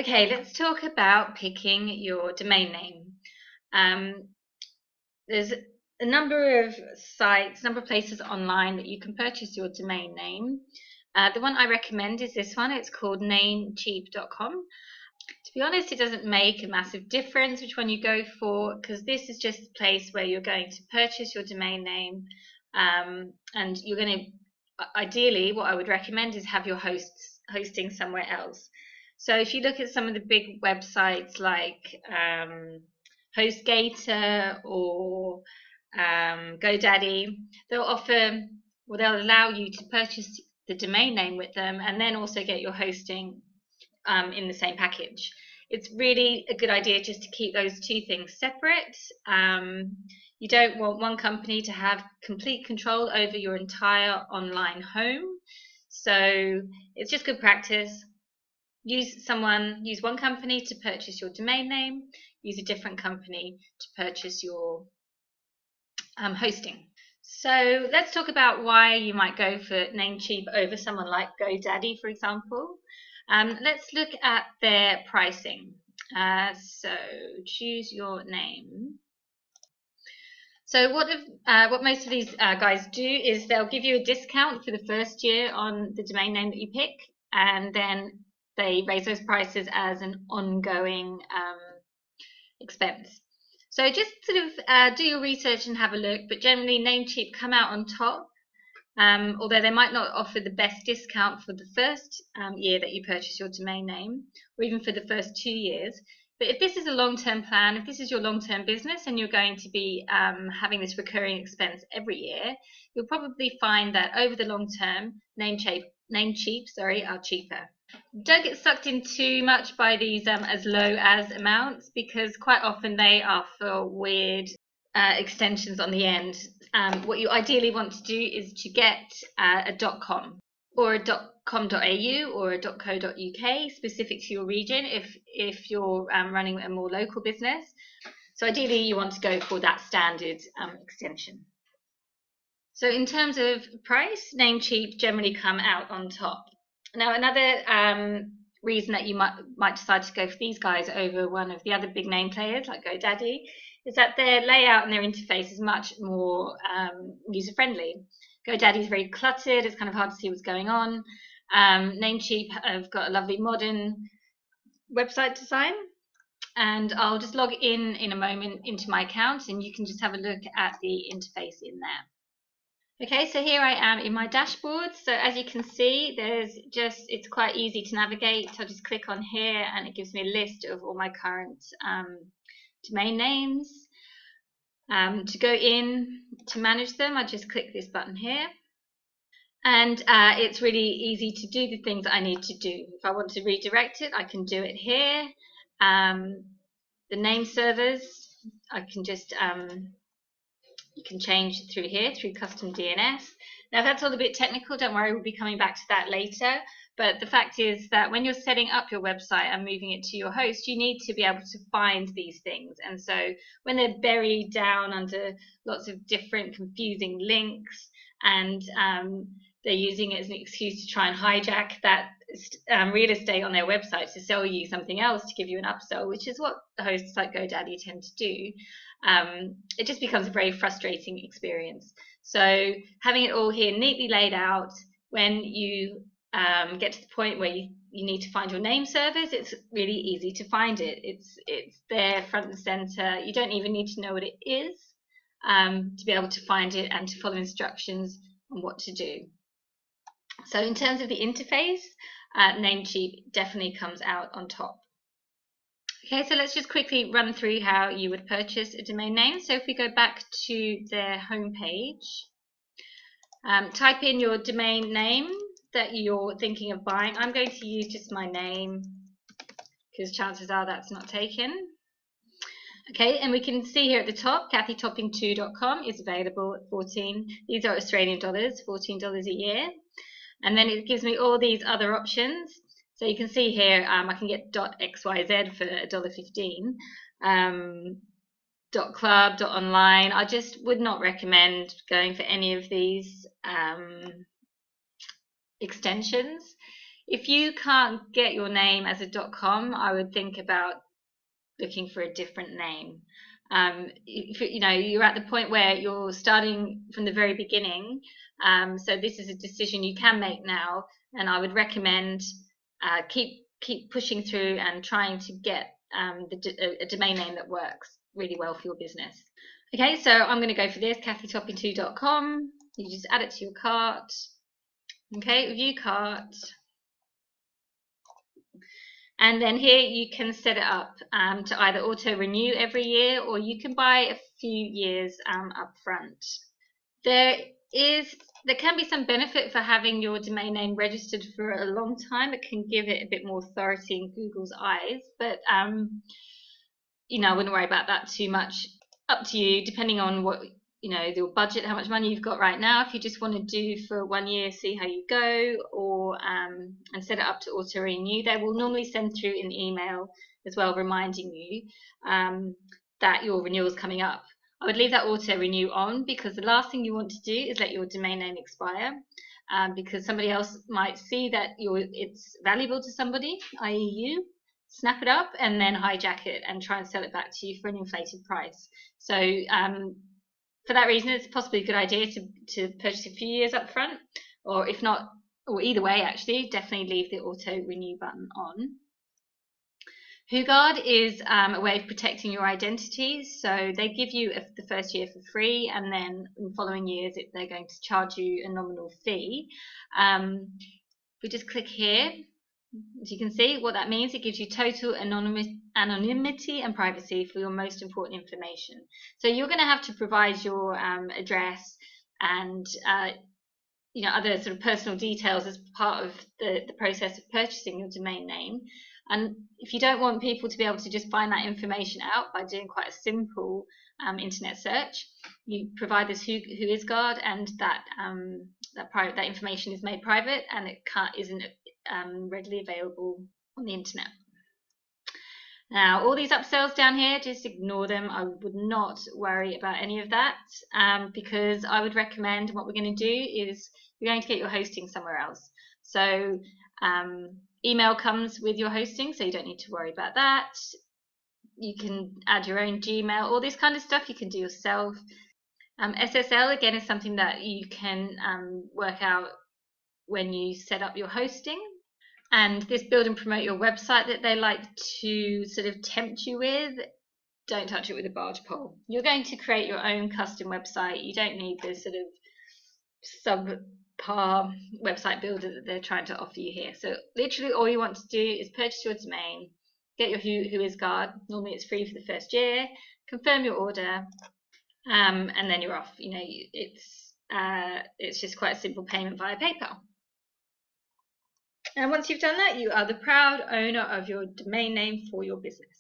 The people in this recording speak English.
Okay, let's talk about picking your domain name. There's a number of sites, number of places online that you can purchase your domain name. The one I recommend is this one. It's called namecheap.com. To be honest, it doesn't make a massive difference which one you go for, because this is just a place where you're going to purchase your domain name, and you're going to, ideally, what I would recommend is have your hosting somewhere else. So if you look at some of the big websites like HostGator or GoDaddy, they'll allow you to purchase the domain name with them and then also get your hosting in the same package. It's really a good idea just to keep those two things separate. You don't want one company to have complete control over your entire online home. So it's just good practice. Use one company to purchase your domain name, use a different company to purchase your hosting. So let's talk about why you might go for Namecheap over someone like GoDaddy, for example. Let's look at their pricing. So choose your name. So what most of these guys do is they'll give you a discount for the first year on the domain name that you pick, and then they raise those prices as an ongoing expense. So just sort of do your research and have a look, but generally Namecheap come out on top, although they might not offer the best discount for the first year that you purchase your domain name, or even for the first 2 years. But if this is a long-term plan, if this is your long-term business and you're going to be having this recurring expense every year, you'll probably find that over the long term, Namecheap are cheaper. Don't get sucked in too much by these as low as amounts, because quite often they offer weird extensions on the end. What you ideally want to do is to get a .com or a .com.au or a .co.uk specific to your region if you're running a more local business. So ideally you want to go for that standard extension. So in terms of price, Namecheap generally come out on top. Now another reason that you might decide to go for these guys over one of the other big name players like GoDaddy is that their layout and their interface is much more user-friendly. GoDaddy is very cluttered, it's kind of hard to see what's going on. Namecheap have got a lovely modern website design, and I'll just log in a moment into my account and you can just have a look at the interface in there. Okay, so here I am in my dashboard. So as you can see, it's quite easy to navigate. I'll just click on here and it gives me a list of all my current domain names. To go in to manage them, I just click this button here. And it's really easy to do the things I need to do. If I want to redirect it, I can do it here. The name servers, I can just you can change through here, through custom DNS. Now that's all a bit technical, don't worry, we'll be coming back to that later. But the fact is that when you're setting up your website and moving it to your host, you need to be able to find these things. And so when they're buried down under lots of different confusing links and they're using it as an excuse to try and hijack that real estate on their website to sell you something else, to give you an upsell, which is what the hosts like GoDaddy tend to do, it just becomes a very frustrating experience. So having it all here neatly laid out, when you get to the point where you need to find your name servers, it's really easy to find it. It's there front and center. You don't even need to know what it is to be able to find it and to follow instructions on what to do. So in terms of the interface, Namecheap definitely comes out on top. Okay, so let's just quickly run through how you would purchase a domain name. So if we go back to their homepage, type in your domain name that you're thinking of buying. I'm going to use just my name because chances are that's not taken. Okay, and we can see here at the top, kathytopping2.com is available at 14. These are Australian dollars, $14 a year. And then it gives me all these other options. So you can see here, I can get .xyz for $1.15, .club, .online. I just would not recommend going for any of these extensions. If you can't get your name as a .com, I would think about looking for a different name. If you're at the point where you're starting from the very beginning, so this is a decision you can make now, and I would recommend keep pushing through and trying to get a domain name that works really well for your business. Okay, so I'm going to go for this, kathytopping2.com. You just add it to your cart. Okay, view cart. And then here you can set it up to either auto renew every year, or you can buy a few years up front. There can be some benefit for having your domain name registered for a long time. It can give it a bit more authority in Google's eyes, but I wouldn't worry about that too much. Up to you, depending on what your budget, how much money you've got right now. If you just want to do for 1 year, see how you go, or and set it up to auto renew, they will normally send through an email as well reminding you that your renewal is coming up. I would leave that auto renew on, because the last thing you want to do is let your domain name expire, because somebody else might see that it's valuable to somebody, i.e. you, snap it up and then hijack it and try and sell it back to you for an inflated price. So for that reason, it's possibly a good idea to purchase a few years up front, or if not, or either way, actually, definitely leave the auto renew button on. WhoGuard is a way of protecting your identity. So they give you the first year for free, and then in following years they're going to charge you a nominal fee. If we just click here, as you can see, what that means, it gives you total anonymity and privacy for your most important information. So you're going to have to provide your address and other sort of personal details as part of the process of purchasing your domain name. And if you don't want people to be able to just find that information out by doing quite a simple internet search, you provide this WhoIsGuard, and that information is made private, and it isn't readily available on the internet. Now, all these upsells down here, just ignore them. I would not worry about any of that, because I would recommend, what we're going to do is you're going to get your hosting somewhere else. So email comes with your hosting, so you don't need to worry about that. You can add your own Gmail, all this kind of stuff you can do yourself. SSL, again, is something that you can work out when you set up your hosting. And this build and promote your website that they like to sort of tempt you with, don't touch it with a barge pole. You're going to create your own custom website. You don't need this sort of subpar website builder that they're trying to offer you here. So literally all you want to do is purchase your domain, get your WhoIsGuard. Normally it's free for the first year, confirm your order, and then you're off. It's just quite a simple payment via PayPal. And once you've done that, you are the proud owner of your domain name for your business.